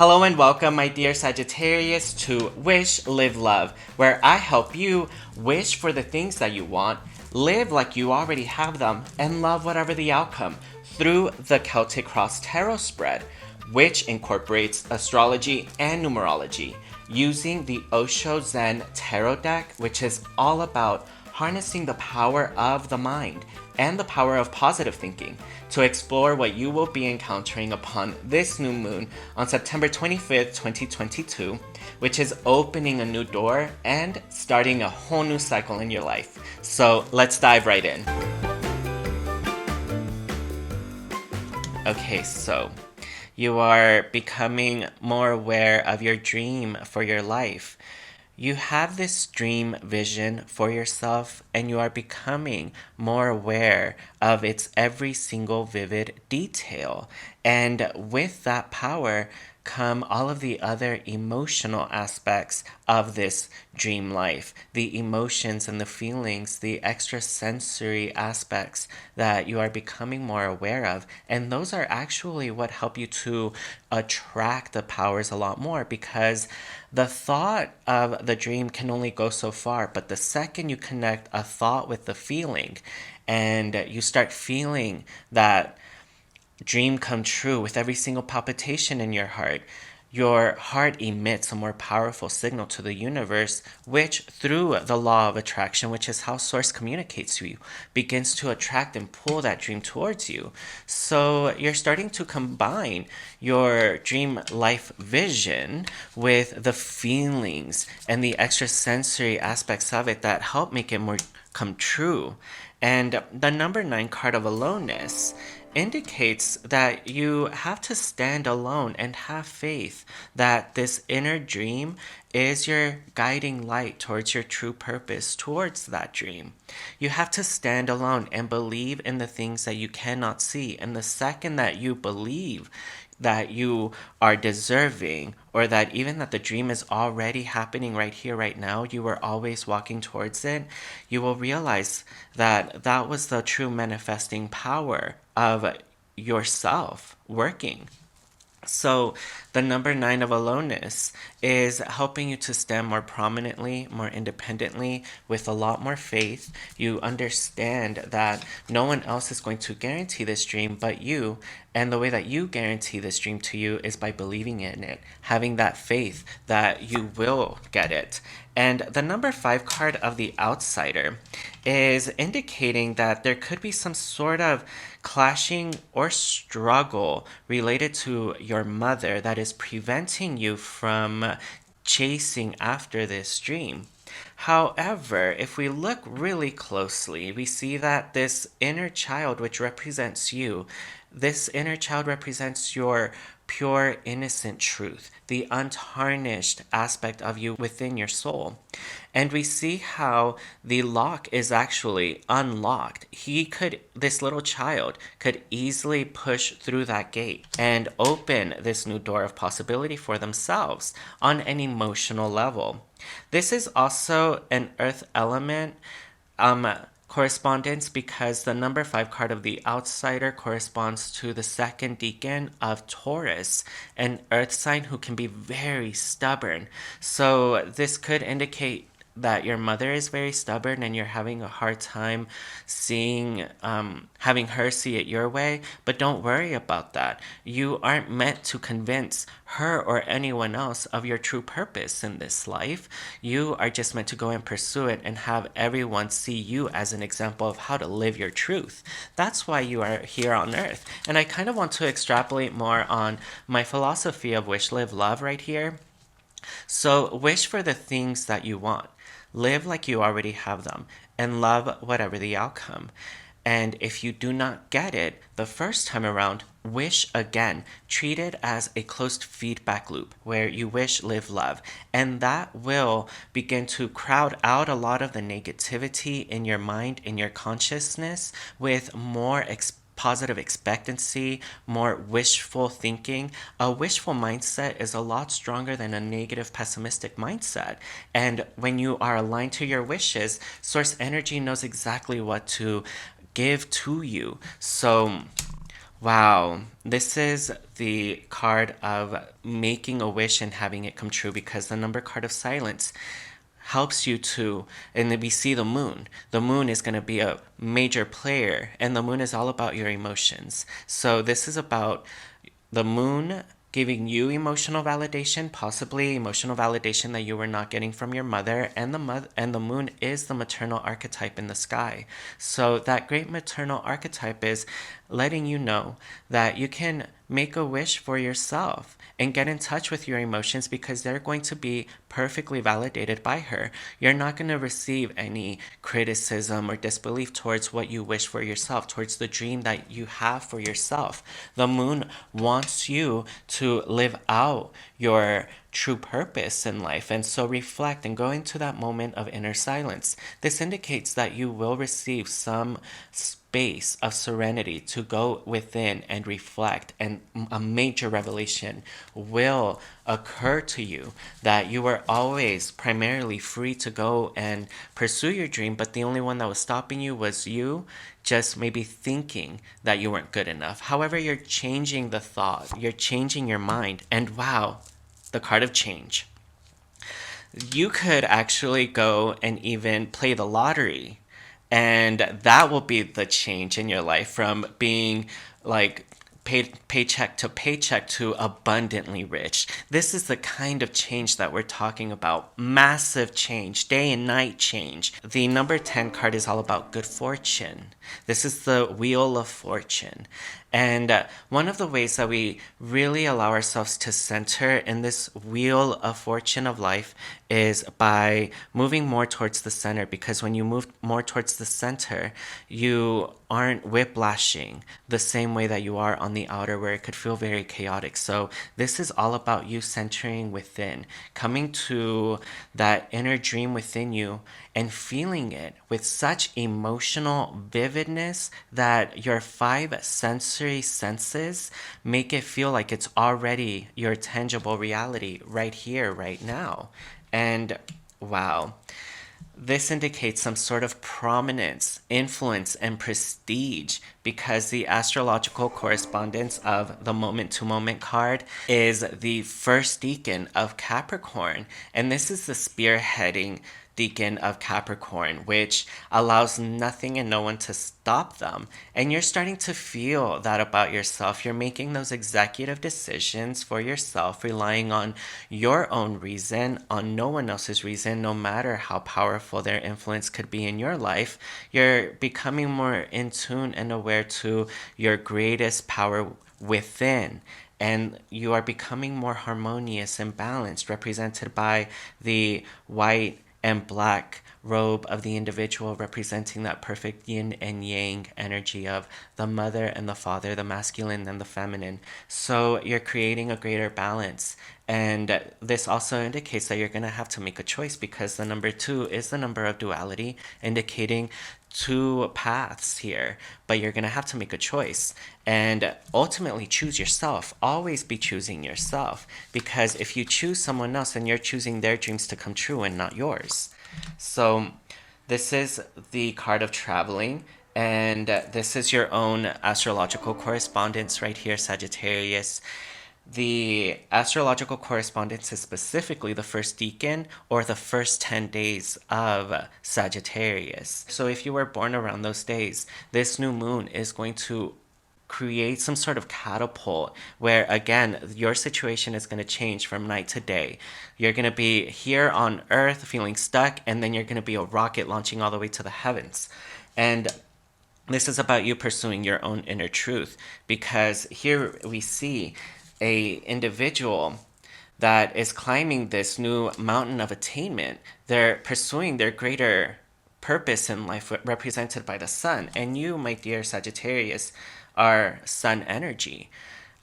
Hello and welcome, my dear Sagittarius, to Wish, Live, Love, where I help you wish for the things that you want, live like you already have them, and love whatever the outcome through the Celtic Cross Tarot spread, which incorporates astrology and numerology, using the Osho Zen Tarot deck, which is all about harnessing the power of the mind and the power of positive thinking to explore what you will be encountering upon this new moon on September 25th, 2022, which is opening a new door and starting a whole new cycle in your life. So let's dive right in. Okay, so you are becoming more aware of your dream for your life. You have this dream vision for yourself, and you are becoming more aware of its every single vivid detail. And with that power come all of the other emotional aspects of this dream life, the emotions and the feelings, the extrasensory aspects that you are becoming more aware of. And those are actually what help you to attract the powers a lot more, because the thought of the dream can only go so far, but the second you connect a thought with the feeling and you start feeling that dream come true with every single palpitation in your heart emits a more powerful signal to the universe, which through the law of attraction, which is how source communicates to you, begins to attract and pull that dream towards you. So you're starting to combine your dream life vision with the feelings and the extrasensory aspects of it that help make it more come true. And the number 9 card of aloneness indicates that you have to stand alone and have faith that this inner dream is your guiding light towards your true purpose, towards that dream. You have to stand alone and believe in the things that you cannot see. And the second that you believe that you are deserving, or that even that the dream is already happening right here, right now, you were always walking towards it, you will realize that that was the true manifesting power of yourself working. So, the number 9 of aloneness is helping you to stand more prominently, more independently, with a lot more faith. You understand that no one else is going to guarantee this dream but you. And the way that you guarantee this dream to you is by believing in it, having that faith that you will get it. And the number 5 card of the outsider is indicating that there could be some sort of clashing or struggle related to your mother that is preventing you from chasing after this dream. However, if we look really closely, we see that this inner child, which represents you, this inner child represents your pure, innocent truth, the untarnished aspect of you within your soul. And we see how the lock is actually unlocked. This little child could easily push through that gate and open this new door of possibility for themselves on an emotional level. This is also an earth element correspondence, because the number 5 card of the outsider corresponds to the second decan of Taurus, an earth sign who can be very stubborn. So this could indicate that your mother is very stubborn and you're having a hard time having her see it your way. But don't worry about that. You aren't meant to convince her or anyone else of your true purpose in this life. You are just meant to go and pursue it and have everyone see you as an example of how to live your truth. That's why you are here on earth. And I kind of want to extrapolate more on my philosophy of wish, live, love right here. So wish for the things that you want. Live like you already have them, and love whatever the outcome. And if you do not get it the first time around, wish again. Treat it as a closed feedback loop where you wish, live, love. And that will begin to crowd out a lot of the negativity in your mind, in your consciousness, with more positive expectancy, more wishful thinking. A wishful mindset is a lot stronger than a negative pessimistic mindset. And when you are aligned to your wishes, source energy knows exactly what to give to you. So Wow, this is the card of making a wish and having it come true because the number card of silence helps you to, and then we see the moon. The moon is going to be a major player, and the moon is all about your emotions. So this is about the moon giving you emotional validation, possibly emotional validation that you were not getting from your mother, and the moon is the maternal archetype in the sky. So that great maternal archetype is letting you know that you can make a wish for yourself and get in touch with your emotions because they're going to be perfectly validated by her. You're not going to receive any criticism or disbelief towards what you wish for yourself, towards the dream that you have for yourself. The moon wants you to live out your true purpose in life, and so reflect and go into that moment of inner silence. This indicates that you will receive some space of serenity to go within and reflect, and a major revelation will occur to you that you were always primarily free to go and pursue your dream, but the only one that was stopping you was you just maybe thinking that you weren't good enough. However, you're changing the thought, you're changing your mind, and wow, the card of change. You could actually go and even play the lottery, and that will be the change in your life from being like paycheck to paycheck to abundantly rich. This is the kind of change that we're talking about. Massive change, day and night change. The number 10 card is all about good fortune. This is the Wheel of Fortune. And one of the ways that we really allow ourselves to center in this wheel of fortune of life is by moving more towards the center, because when you move more towards the center, you aren't whiplashing the same way that you are on the outer, where it could feel very chaotic. So this is all about you centering within, coming to that inner dream within you and feeling it with such emotional vividness that your five sensory senses make it feel like it's already your tangible reality right here, right now. And wow, this indicates some sort of prominence, influence, and prestige because the astrological correspondence of the moment to moment card is the first decan of Capricorn. And this is the spearheading decan of Capricorn, which allows nothing and no one to stop them. And you're starting to feel that about yourself. You're making those executive decisions for yourself, relying on your own reason, on no one else's reason, no matter how powerful their influence could be in your life. You're becoming more in tune and aware to your greatest power within, and you are becoming more harmonious and balanced, represented by the white and black robe of the individual, representing that perfect yin and yang energy of the mother and the father, the masculine and the feminine. So you're creating a greater balance. And this also indicates that you're going to have to make a choice, because the number 2 is the number of duality, indicating two paths here, but you're going to have to make a choice and ultimately choose yourself. Always be choosing yourself, because if you choose someone else, then you're choosing their dreams to come true and not yours. So this is the card of traveling, and this is your own astrological correspondence right here, Sagittarius. The astrological correspondence is specifically the first decan or the first 10 days of Sagittarius. So if you were born around those days, this new moon is going to create some sort of catapult where, again, your situation is going to change from night to day. You're going to be here on earth feeling stuck, and then you're going to be a rocket launching all the way to the heavens. And this is about you pursuing your own inner truth, because here we see a individual that is climbing this new mountain of attainment. They're pursuing their greater purpose in life, represented by the sun. And you, my dear Sagittarius, are sun energy.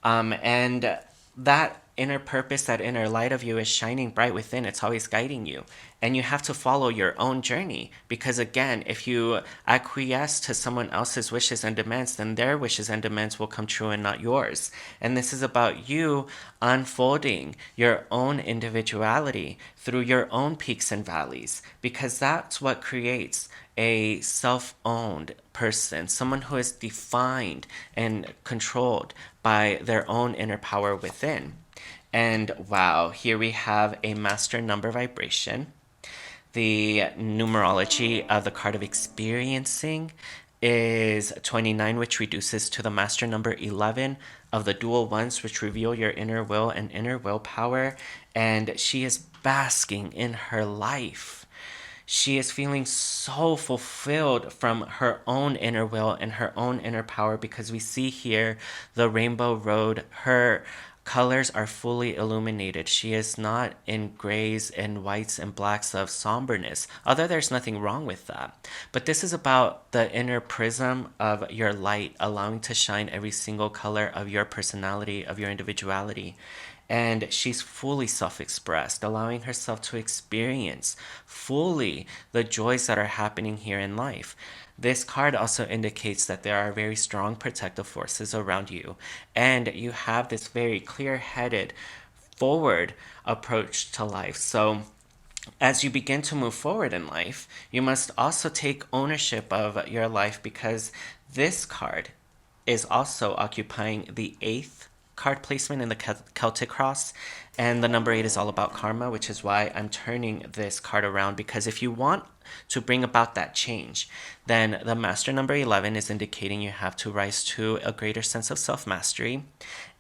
And that inner purpose, that inner light of you is shining bright within. It's always guiding you. And you have to follow your own journey. Because again, if you acquiesce to someone else's wishes and demands, then their wishes and demands will come true and not yours. And this is about you unfolding your own individuality through your own peaks and valleys. Because that's what creates a self-owned person, someone who is defined and controlled by their own inner power within. And wow, here we have a master number vibration. The numerology of the card of experiencing is 29, which reduces to the master number 11 of the dual ones, which reveal your inner will and inner willpower. And she is basking in her life. She is feeling so fulfilled from her own inner will and her own inner power, because we see here the rainbow road. Her colors are fully illuminated. She is not in grays and whites and blacks of somberness, although there's nothing wrong with that. But this is about the inner prism of your light, allowing to shine every single color of your personality, of your individuality. And she's fully self-expressed, allowing herself to experience fully the joys that are happening here in life. This card also indicates that there are very strong protective forces around you, and you have this very clear-headed, forward approach to life. So as you begin to move forward in life, you must also take ownership of your life, because this card is also occupying the eighth card placement in the Celtic cross, and the number 8 is all about karma, which is why I'm turning this card around. Because if you want to bring about that change, then the master number 11 is indicating you have to rise to a greater sense of self-mastery,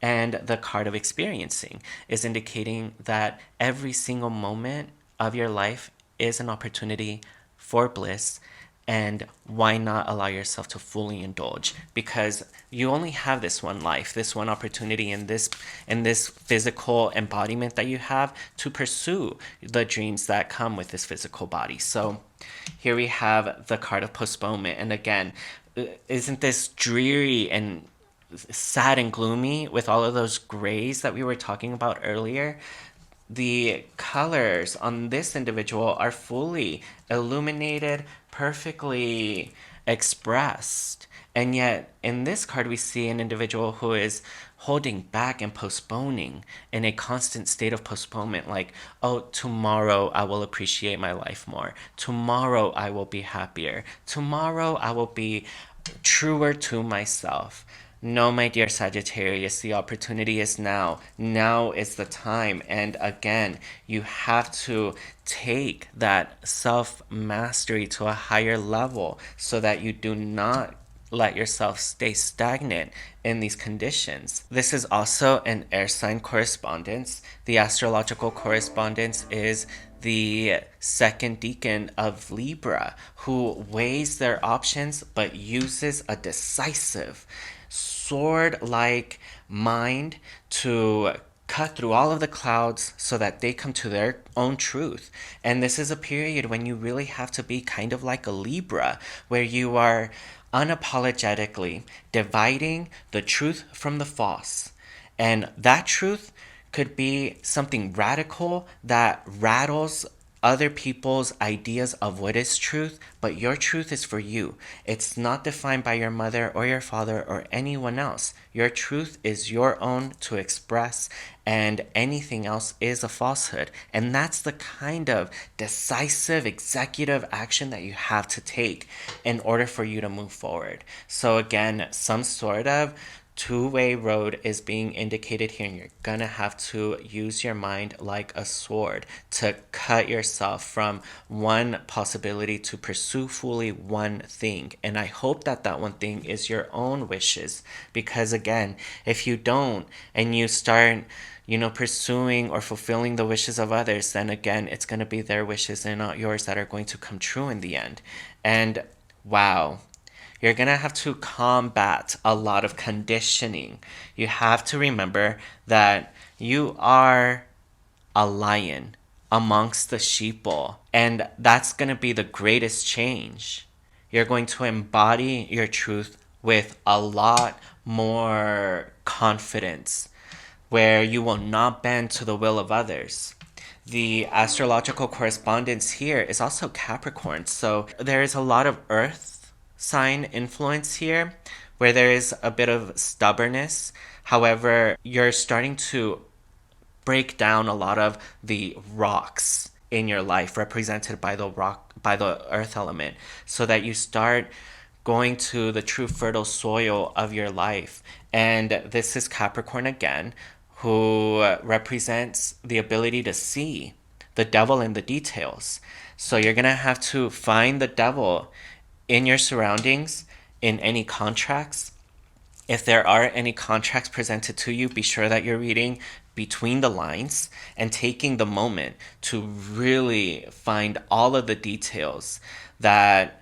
and the card of experiencing is indicating that every single moment of your life is an opportunity for bliss. And why not allow yourself to fully indulge? Because you only have this one life, this one opportunity, in this physical embodiment that you have to pursue the dreams that come with this physical body. So here we have the card of postponement. And again, isn't this dreary and sad and gloomy with all of those grays that we were talking about earlier? The colors on this individual are fully illuminated, perfectly expressed. And yet, in this card, we see an individual who is holding back and postponing, in a constant state of postponement, like, oh, tomorrow I will appreciate my life more. Tomorrow I will be happier. Tomorrow I will be truer to myself. No, my dear Sagittarius, the opportunity is now. Now is the time. And again, you have to take that self-mastery to a higher level so that you do not let yourself stay stagnant in these conditions. This is also an air sign correspondence. The astrological correspondence is the second decan of Libra, who weighs their options but uses a decisive sword-like mind to cut through all of the clouds so that they come to their own truth. And this is a period when you really have to be kind of like a Libra, where you are unapologetically dividing the truth from the false. And that truth could be something radical that rattles other people's ideas of what is truth, but your truth is for you. It's not defined by your mother or your father or anyone else. Your truth is your own to express, and anything else is a falsehood. And that's the kind of decisive executive action that you have to take in order for you to move forward. So again, some sort of two-way road is being indicated here, and you're gonna have to use your mind like a sword to cut yourself from one possibility to pursue fully one thing. And I hope that that one thing is your own wishes, because again, if you don't and you start pursuing or fulfilling the wishes of others, then again, it's going to be their wishes and not yours that are going to come true in the end. And wow, you're going to have to combat a lot of conditioning. You have to remember that you are a lion amongst the sheeple, and that's going to be the greatest change. You're going to embody your truth with a lot more confidence. where you will not bend to the will of others. The astrological correspondence here is also Capricorn, so there is a lot of earth sign influence here where there is a bit of stubbornness. However, you're starting to break down a lot of the rocks in your life represented by the earth element, so that you start going to the true fertile soil of your life. And this is Capricorn again, who represents the ability to see the devil in the details. So you're going to have to find the devil in your surroundings, in any contracts. If there are any contracts presented to you, be sure that you're reading between the lines and taking the moment to really find all of the details that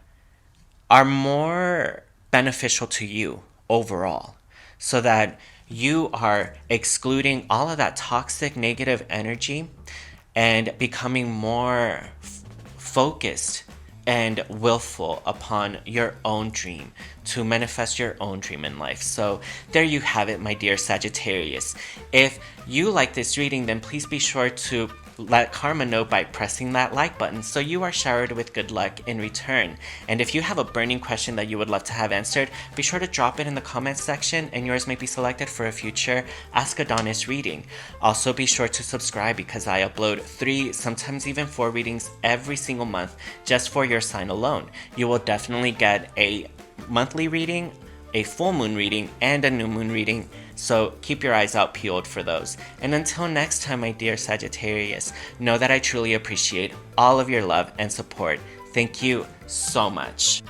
are more beneficial to you overall, so that you are excluding all of that toxic negative energy and becoming more focused and willful upon your own dream to manifest your own dream in life. So there you have it, my dear Sagittarius. If you like this reading, then please be sure to let karma know by pressing that like button so you are showered with good luck in return. And if you have a burning question that you would love to have answered, be sure to drop it in the comments section and yours may be selected for a future Ask Adonis reading. Also be sure to subscribe because I upload 3, sometimes even 4 readings every single month just for your sign alone. You will definitely get a monthly reading, a full moon reading, and a new moon reading, so keep your eyes out peeled for those. And until next time, my dear Sagittarius, know that I truly appreciate all of your love and support. Thank you so much.